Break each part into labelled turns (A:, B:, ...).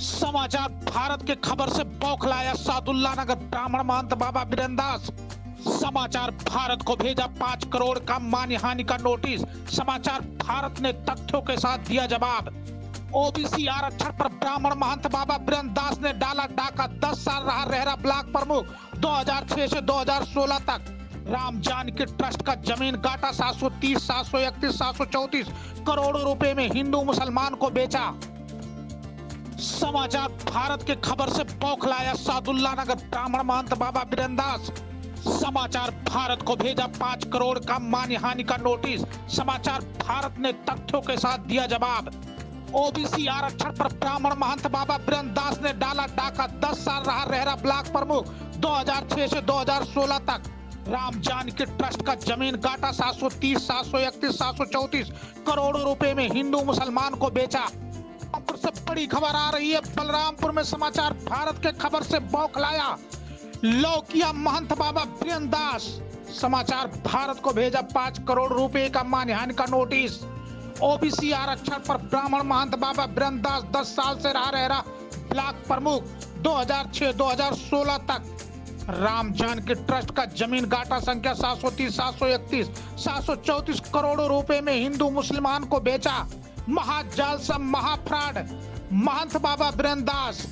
A: समाचार भारत के खबर से बौखलाया सादुल्ला नगर ब्राह्मण महंत बाबा बीरेंदास। समाचार भारत को भेजा 5 करोड़ का मानहानि का नोटिस। समाचार भारत ने तथ्यों के साथ दिया जवाब। ओबीसी आरक्षण पर ब्राह्मण महंत बाबा बीरेंदास ने डाला डाका। 10 साल रहा रेहरा ब्लॉक प्रमुख। 2006 से 2016 तक राम जानकी ट्रस्ट का जमीन गाटा। 730, 731, 734 करोड़ रुपए में हिंदू मुसलमान को बेचा। समाचार भारत के खबर से बौखलाया सादुल्ला नगर ब्राह्मण महंत बाबा बीरेंदास। समाचार भारत को भेजा 5 करोड़ का मानहानि का नोटिस। समाचार भारत ने तथ्यों के साथ दिया जवाब। ओबीसी आरक्षण पर ब्राह्मण महंत बाबा बीरेंदास ने डाला डाका। 10 साल रहा रेहरा ब्लॉक प्रमुख। 2006 से 2016 तक राम जानकी ट्रस्ट का जमीन गाटा। 730, 731, 734 करोड़ रुपए में हिंदू मुसलमान को बेचा। बलरामपुर से बड़ी खबर आ रही है। बलरामपुर में समाचार भारत के खबर से बौखलाया लौकिया महंत बाबा बीरेंदास। समाचार भारत को भेजा 5 करोड़ रुपए का मानहानि का नोटिस। ओबीसी आरक्षण पर ब्राह्मण महंत बाबा बीरेंदास 10 साल से रहा रेहरा ब्लॉक प्रमुख। 2006-2016 तक राम जानकी ट्रस्ट का जमीन गाटा। संख्या 730, 731, 734 करोड़ रुपए में हिंदू मुसलमान को बेचा। महाजालसा महाफ्रॉड महंत बाबा बीरेंदास।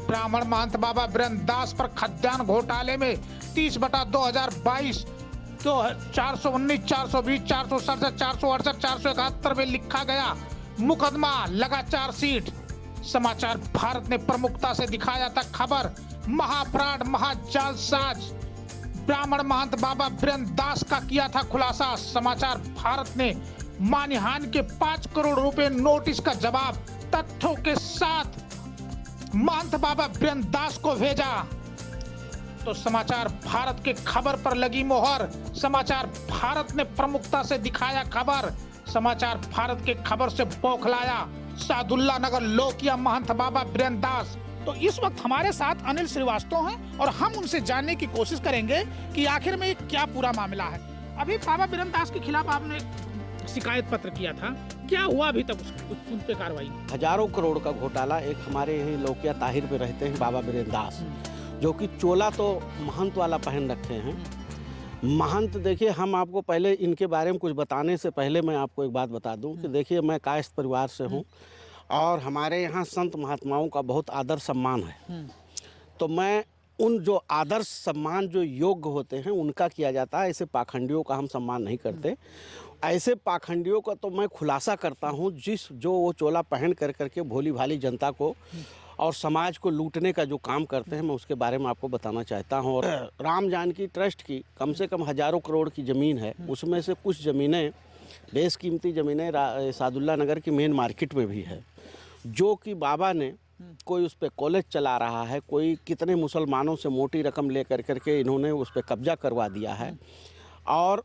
A: ब्राह्मण महंत बाबा बीरेंदास पर खाद्यान्न घोटाले में 30/2022 तो 419, 420, 467, 468, 471 में लिखा गया मुकदमा लगा चार्जशीट। समाचार भारत ने प्रमुखता से दिखाया था खबर। महाफ्रॉड महाजालसाज ब्राह्मण महंत बाबा बीरेंदास का किया था खुलासा। समाचार भारत ने मानहानि के 5 करोड़ रुपए नोटिस का जवाब तथ्यों के साथ महंत बाबा बीरेंदास को भेजा। तो समाचार भारत के खबर पर लगी मोहर। समाचार भारत ने प्रमुखता से दिखाया खबर। समाचार भारत के खबर से बौखलाया सादुल्ला नगर लौकिया महंत बाबा बीरेंदास।
B: तो इस वक्त हमारे साथ अनिल श्रीवास्तव हैं और हम उनसे जानने की कोशिश करेंगे कि आखिर में क्या पूरा मामला है। अभी बाबा बीरेंदास के खिलाफ आपने शिकायत पत्र किया था, क्या हुआ अभी तक उन पे कार्रवाई?
C: हजारों करोड़ का घोटाला। एक हमारे यही लौकिया ताहिर पे रहते हैं बाबा बीरेंदास, जो कि चोला तो महंत वाला पहन रखे हैं। महंत देखिए, हम आपको पहले इनके बारे में कुछ बताने से पहले मैं आपको एक बात बता दूं कि देखिए, मैं कायस्थ परिवार से हूं और हमारे यहाँ संत महात्माओं का बहुत आदर सम्मान है। तो मैं उन जो आदर्श सम्मान जो योग्य होते हैं उनका किया जाता है। ऐसे पाखंडियों का हम सम्मान नहीं करते। ऐसे पाखंडियों का तो मैं खुलासा करता हूँ जो वो चोला पहन कर करके भोली भाली जनता को और समाज को लूटने का जो काम करते हैं, मैं उसके बारे में आपको बताना चाहता हूँ। और राम जानकी ट्रस्ट की कम से कम हजारों करोड़ की ज़मीन है। उसमें से कुछ ज़मीनें, बेशकीमती ज़मीनें सादुल्ला नगर की मेन मार्केट में भी है, जो कि बाबा ने कोई उस पर कॉलेज चला रहा है, कोई कितने मुसलमानों से मोटी रकम ले कर करके इन्होंने उस पर कब्जा करवा दिया है। और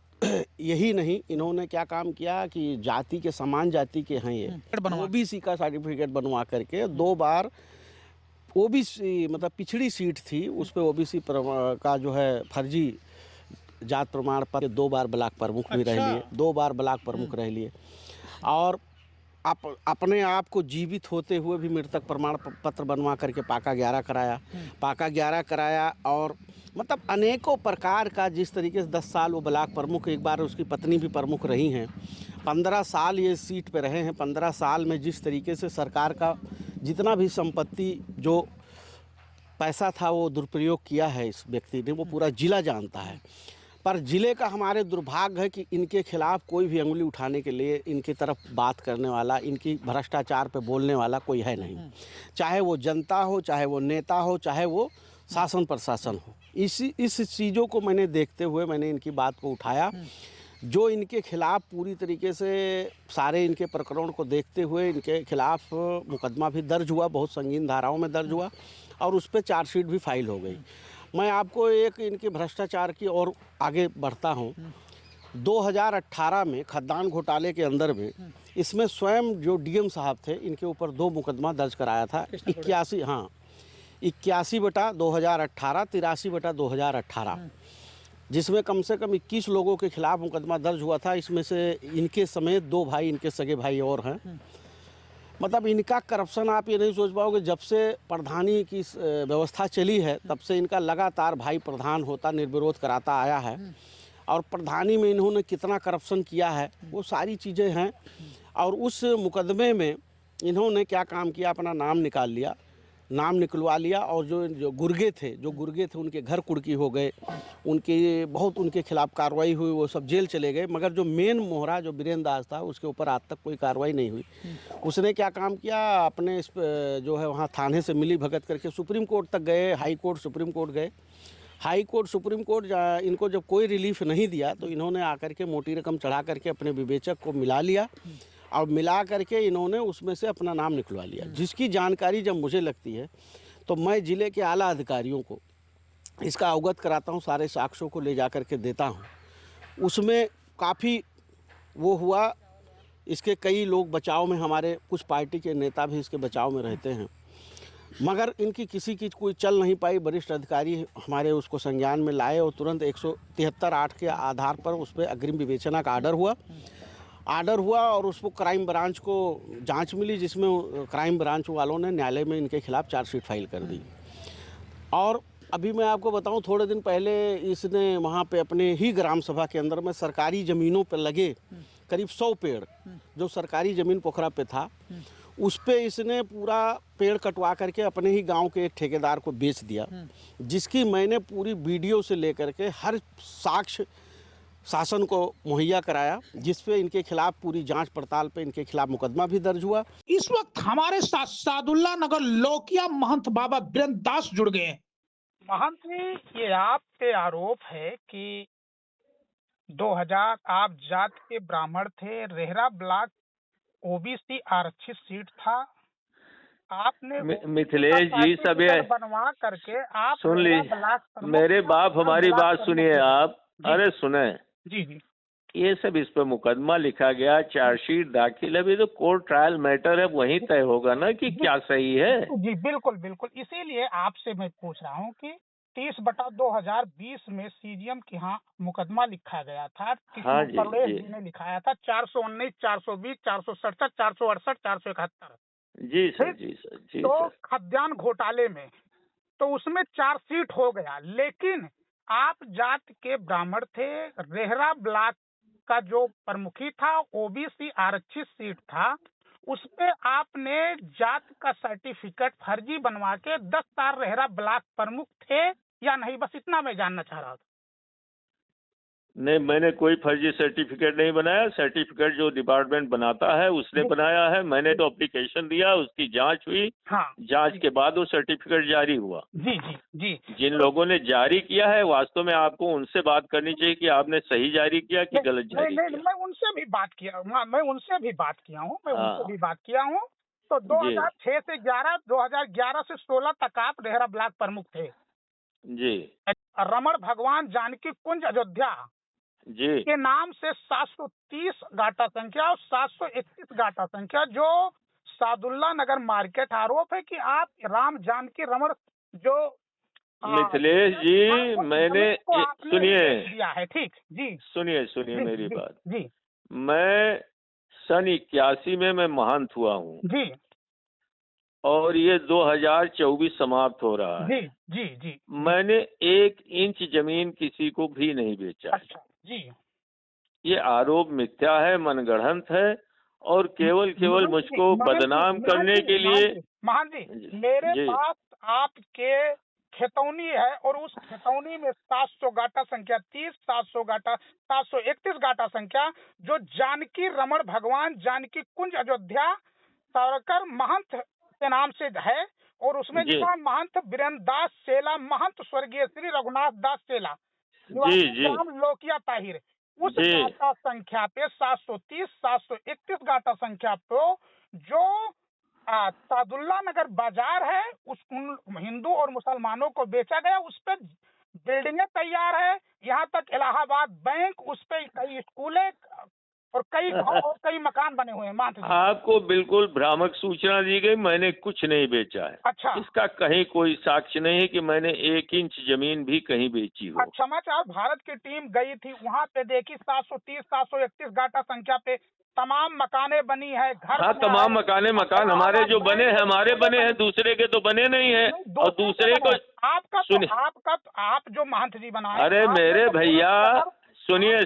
C: यही नहीं, इन्होंने क्या काम किया कि जाति के समान जाति के हैं ये, ओबीसी का सर्टिफिकेट बनवा करके 2 बार ओबीसी मतलब पिछड़ी सीट थी उस पर ओबीसी का जो है फर्जी जात प्रमाण पर 2 बार ब्लॉक प्रमुख भी रह लिए, 2 बार ब्लॉक प्रमुख रह लिए। और अपने आप को जीवित होते हुए भी मृतक प्रमाण पत्र बनवा करके पाका 11 कराया, पाका 11 कराया। और मतलब अनेकों प्रकार का, जिस तरीके से 10 साल वो ब्लॉक प्रमुख, एक बार उसकी पत्नी भी प्रमुख रही हैं, 15 साल ये सीट पे रहे हैं। 15 साल में जिस तरीके से सरकार का जितना भी संपत्ति जो पैसा था वो दुरुपयोग किया है इस व्यक्ति ने, वो पूरा जिला जानता है। पर ज़िले का हमारे दुर्भाग्य है कि इनके खिलाफ़ कोई भी अंगुली उठाने के लिए इनकी तरफ बात करने वाला, इनकी भ्रष्टाचार पे बोलने वाला कोई है नहीं। चाहे वो जनता हो, चाहे वो नेता हो, चाहे वो शासन प्रशासन हो। इस चीज़ों को मैंने देखते हुए मैंने इनकी बात को उठाया। जो इनके खिलाफ़ पूरी तरीके से सारे इनके प्रकरण को देखते हुए इनके खिलाफ़ मुकदमा भी दर्ज हुआ, बहुत संगीन धाराओं में दर्ज हुआ और उस पर चार्जशीट भी फाइल हो गई। मैं आपको एक इनके भ्रष्टाचार की और आगे बढ़ता हूँ। 2018 में खाद्यान्न घोटाले के अंदर में इसमें स्वयं जो डीएम साहब थे, इनके ऊपर 2 मुकदमा दर्ज कराया था। 81/2018, 83/2018, जिसमें कम से कम 21 लोगों के खिलाफ मुकदमा दर्ज हुआ था। इसमें से इनके समेत 2 भाई, इनके सगे भाई और हैं। मतलब इनका करप्शन आप ये नहीं सोच पाओगे, जब से प्रधानी की व्यवस्था चली है तब से इनका लगातार भाई प्रधान होता निर्विरोध कराता आया है। और प्रधानी में इन्होंने कितना करप्शन किया है वो सारी चीज़ें हैं। और उस मुकदमे में इन्होंने क्या काम किया, अपना नाम निकाल लिया, नाम निकलवा लिया। और जो गुर्गे थे उनके घर कुर्की हो गए, उनके खिलाफ कार्रवाई हुई, वो सब जेल चले गए। मगर जो मेन मोहरा जो वीरेंद्र दास था उसके ऊपर आज तक कोई कार्रवाई नहीं हुई। उसने क्या काम किया, अपने जो है वहाँ थाने से मिली भगत करके सुप्रीम कोर्ट तक गए, हाई कोर्ट सुप्रीम कोर्ट गए। हाई कोर्ट सुप्रीम कोर्ट इनको जब कोई रिलीफ नहीं दिया तो इन्होंने आकर के मोटी रकम चढ़ा करके अपने विवेचक को मिला लिया और मिला करके इन्होंने उसमें से अपना नाम निकलवा लिया। जिसकी जानकारी जब मुझे लगती है तो मैं ज़िले के आला अधिकारियों को इसका अवगत कराता हूँ, सारे साक्ष्यों को ले जा कर के देता हूँ। उसमें काफ़ी वो हुआ, इसके कई लोग बचाव में, हमारे कुछ पार्टी के नेता भी इसके बचाव में रहते हैं, मगर इनकी किसी की कोई चल नहीं पाई। वरिष्ठ अधिकारी हमारे उसको संज्ञान में लाए और तुरंत 173(8) के आधार पर उस पर अग्रिम विवेचना का आर्डर हुआ और उसको क्राइम ब्रांच को जांच मिली, जिसमें क्राइम ब्रांच वालों ने न्यायालय में इनके खिलाफ चार्जशीट फाइल कर दी। और अभी मैं आपको बताऊं, थोड़े दिन पहले इसने वहाँ पे अपने ही ग्राम सभा के अंदर में सरकारी ज़मीनों पर लगे करीब 100 पेड़, जो सरकारी ज़मीन पोखरा पे था, उस पे इसने पूरा पेड़ कटवा करके अपने ही गांव के एक ठेकेदार को बेच दिया, जिसकी मैंने पूरी वीडियो से लेकर के हर साक्ष्य शासन को मुहैया कराया, जिस पे इनके खिलाफ पूरी जांच पड़ताल पे इनके खिलाफ मुकदमा भी दर्ज हुआ।
A: इस वक्त हमारे साथ सादुल्ला नगर लौकिया महंत बाबा वीरेंद्र दास जुड़ गए हैं।
B: महंत जी, ये आप पे आरोप है कि 2000 आप जात के ब्राह्मण थे, रेहरा ब्लॉक ओबीसी आरक्षित सीट था, आपने
D: मिथिलेश जी सब
B: बनवा करके आप
D: सुन ली, मेरे बाप हमारी बात सुनिए आप। अरे सुने
B: जी जी,
D: ये सब इस पर मुकदमा लिखा गया, चार्जशीट दाखिल है, अभी तो कोर्ट ट्रायल मैटर है, वहीं तय होगा ना कि क्या सही है।
B: जी बिल्कुल बिल्कुल, इसीलिए आपसे मैं पूछ रहा हूँ कि 30/2020 में सीजीएम के यहाँ मुकदमा लिखा गया था।
D: हाँ
B: जी ने लिखाया था 419, 420, 467, 468, 471।
D: जी सर, जी सर, जी
B: तो
D: सर।
B: खाद्यान्न घोटाले में तो उसमें चार्जशीट हो गया, लेकिन आप जात के ब्राह्मण थे, रेहरा ब्लॉक का जो प्रमुखी था, ओबीसी आरक्षित सीट था, उस पे आपने जात का सर्टिफिकेट फर्जी बनवा के 10 साल रेहरा ब्लॉक प्रमुख थे या नहीं, बस इतना मैं जानना चाह रहा था।
D: नहीं, मैंने कोई फर्जी सर्टिफिकेट नहीं बनाया। सर्टिफिकेट जो डिपार्टमेंट बनाता है उसने बनाया है। मैंने तो एप्लीकेशन दिया, उसकी जांच हुई।
B: हाँ,
D: जांच के बाद वो सर्टिफिकेट जारी हुआ।
B: जी जी जी।
D: जिन लोगों ने जारी किया है, वास्तव में आपको उनसे बात करनी चाहिए कि आपने सही जारी किया कि गलत जारी किया।
B: मैं उनसे भी बात किया, मैं उनसे भी बात किया हूँ, तो 2006 से 2011 से 16 तक आप रेहरा ब्लॉक प्रमुख थे
D: जी।
B: रमण भगवान जानकी कुंज अयोध्या
D: जी
B: के नाम से 730 गाटा संख्या और 731 गाटा संख्या, जो सादुल्ला नगर मार्केट आरोप है कि आप राम जानकी रमण जो
D: मिथिलेश जी, मैंने सुनिए
B: दिया है, ठीक जी,
D: सुनिए मेरी बात
B: जी।
D: मैं सन 81 में मैं महंत हुआ हूँ
B: जी,
D: और ये 2024 समाप्त हो रहा है।
B: जी जी जी।
D: मैंने 1 इंच जमीन किसी को भी नहीं बेचा।
B: अच्छा जी।
D: ये आरोप मिथ्या है, मनगढ़ंत है और केवल मुझको बदनाम करने के लिए।
B: महान जी, मेरे पास आपके खेतौनी है और उस खेतौनी में 700 गाटा संख्या 30, 700 गाटा 731 गाटा संख्या, जो जानकी रमण भगवान जानकी कुंज अयोध्या सावरकर महंत के नाम से है, और उसमें लिखा महंत वीरेंद्र दास सेला, महंत स्वर्गीय श्री रघुनाथ दास सेला, ग्राम लौकिया ताहिर। उस गाटा संख्या पे 730, 731 गाटा संख्या पे जो सादुल्ला नगर बाजार है, उस हिंदू और मुसलमानों को बेचा गया, उस पे बिल्डिंगें तैयार है, यहाँ तक इलाहाबाद बैंक, उस पे कई स्कूलें और कई मकान बने हुए हैं।
D: आपको बिल्कुल भ्रामक सूचना दी गई, मैंने कुछ नहीं बेचा है।
B: अच्छा,
D: इसका कहीं कोई साक्ष्य नहीं है कि मैंने 1 इंच जमीन भी कहीं बेची हो।
B: समाचार भारत की टीम गई थी, वहाँ पे देखी 730, 731 गाटा संख्या पे तमाम मकाने बनी है, घर
D: हाँ,
B: बना
D: तमाम
B: है।
D: मकान हमारे जो बने हैं, हमारे बने हैं, दूसरे के तो बने नहीं है। और दूसरे को सुनिए,
B: आप जो महंत जी बनाए,
D: अरे
B: आपने
D: मेरे
B: तो
D: भैया
B: पूरे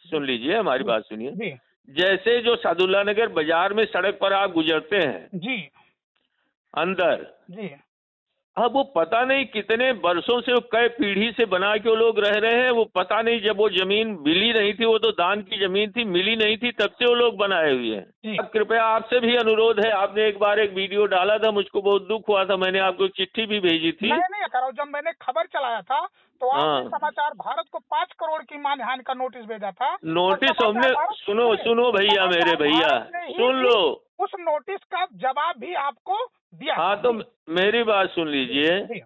D: सुन लीजिए हमारी बात सुनिए।
B: जी
D: जैसे जो सादुल्ला नगर बाजार में सड़क पर आप गुजरते हैं
B: जी
D: अंदर,
B: जी
D: अब वो पता नहीं कितने वर्षों से, वो कई पीढ़ी से बना के वो लोग रह रहे हैं। वो पता नहीं, जब वो जमीन मिली नहीं थी, वो तो दान की जमीन थी, मिली नहीं थी, तब से वो लोग बनाए हुए हैं। अब कृपया आपसे भी अनुरोध है, आपने एक बार एक वीडियो डाला था, मुझको बहुत दुख हुआ था, मैंने आपको चिट्ठी भी भेजी थी।
B: नहीं करो, जब मैंने खबर चलाया था तो आपने समाचार भारत को 5 करोड़ की मानहानि का नोटिस भेजा था।
D: नोटिस हमने, सुनो भैया, मेरे भैया सुन लो,
B: उस नोटिस का जवाब भी आपको दिया।
D: हाँ तो मेरी बात सुन लीजिए।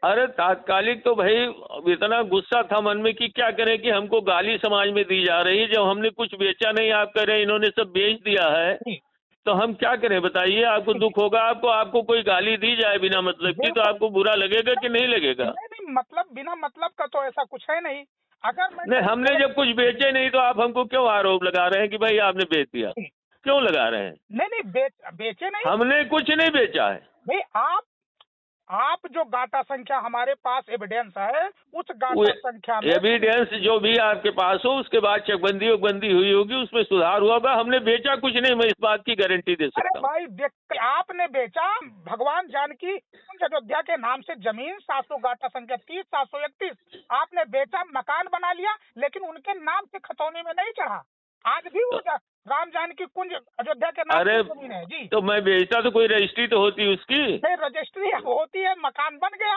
D: अरे तात्कालिक तो भाई इतना गुस्सा था मन में कि क्या करें, कि हमको गाली समाज में दी जा रही है, जब हमने कुछ बेचा नहीं, आप कह रहे हैं इन्होंने सब बेच दिया है, तो हम क्या करें बताइए। आपको दुख होगा, आपको कोई गाली दी जाए बिना मतलब की, तो आपको बुरा लगेगा कि नहीं लगेगा?
B: नहीं, मतलब बिना मतलब का तो ऐसा कुछ है नहीं। अगर
D: नहीं, हमने जब कुछ बेचे नहीं तो आप हमको क्यों आरोप लगा रहे हैं कि भाई आपने बेच दिया? क्यों लगा रहे हैं?
B: नहीं बेचे नहीं,
D: हमने कुछ नहीं बेचा है
B: भाई। आप जो गाटा संख्या हमारे पास एविडेंस है, उस गाटा संख्या में
D: एविडेंस जो भी आपके पास हो, उसके बाद चकबंदी हुई होगी, उसमें सुधार हुआ होगा। हमने बेचा कुछ नहीं, मैं इस बात की गारंटी दे सकता हूँ।
B: भाई देख, आपने बेचा भगवान जानकी कुंज अयोध्या के नाम से जमीन 700 गाटा संख्या 30 731 आपने बेचा, मकान बना लिया, लेकिन उनके नाम से खतौनी में नहीं चढ़ा। आज भी वो राम जानकी कुंज अयोध्या के नाम से जमीन है जी।
D: तो मैं बेचता तो कोई रजिस्ट्री तो होती उसकी?
B: नहीं, रजिस्ट्री होती है, मकान बन गया,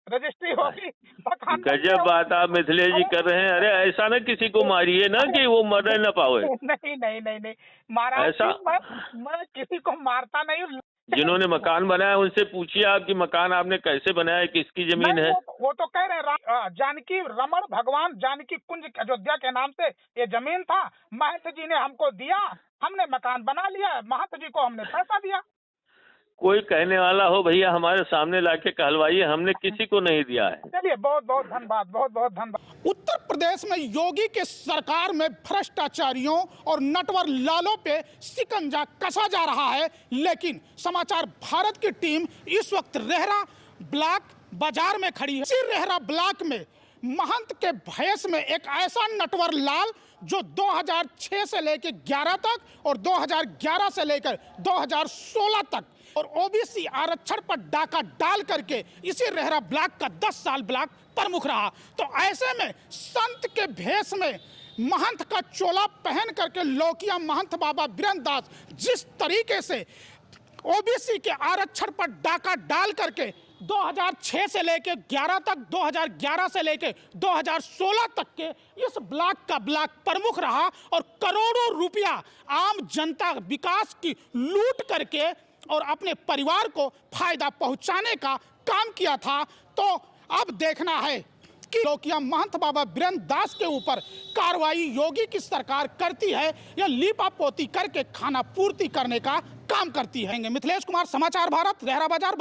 B: रजिस्ट्री होगी, मकान।
D: गजब बात आप मिथिलेश जी कर रहे हैं। अरे ऐसा ना किसी को मारिए ना कि वो मर न पावे।
B: नहीं महाराज,
D: ऐसा
B: मैं किसी को मारता नहीं हूँ।
D: जिन्होंने मकान बनाया उनसे पूछिए आपकी मकान आपने कैसे बनाया, किसकी जमीन है?
B: वो तो कह रहे हैं जानकी रमण भगवान जानकी कुंज अयोध्या के नाम से ये जमीन था, महंत जी ने हमको दिया, हमने मकान बना लिया, महंत जी को हमने पैसा दिया।
D: कोई कहने वाला हो भैया हमारे सामने लाके कहलवाइए, हमने किसी को नहीं दिया है।
B: चलिए, बहुत बहुत धन्यवाद, बहुत बहुत धन्यवाद। उत्तर प्रदेश में योगी के सरकार में भ्रष्टाचारियों और नटवर लालों पे शिकंजा कसा जा रहा है, लेकिन समाचार भारत की टीम इस वक्त रेहरा ब्लॉक बाजार में खड़ी है। इसी रेहरा ब्लॉक में महंत के भैंस में एक ऐसा नटवर लाल जो 2006 से लेकर 11 तक और 2011 से लेकर 2016 तक और ओबीसी आरक्षण पर डाका डाल करके इसी रेहरा ब्लॉक का 10 साल ब्लॉक प्रमुख रहा। तो ऐसे में संत के भेष में महंत का चोला पहन करके लौकिया महंत बाबा बीरेंद्र दास जिस तरीके से ओबीसी के आरक्षण पर डाका डाल करके 2006 से लेके 11 तक, 2011 से लेके 2016 तक के इस ब्लॉक का ब्लॉक प्रमुख रहा और करोड़ों रुपया आम जनता विकास की लूट करके और अपने परिवार को फायदा पहुंचाने का काम किया था। तो अब देखना है कि लौकिया महंत बाबा बीरेंद्र दास के ऊपर कार्रवाई योगी की सरकार करती है या लीपापोती करके खाना पूर्ति करने का काम करती है। मिथिलेश कुमार, समाचार भारत, रेहरा बाजार।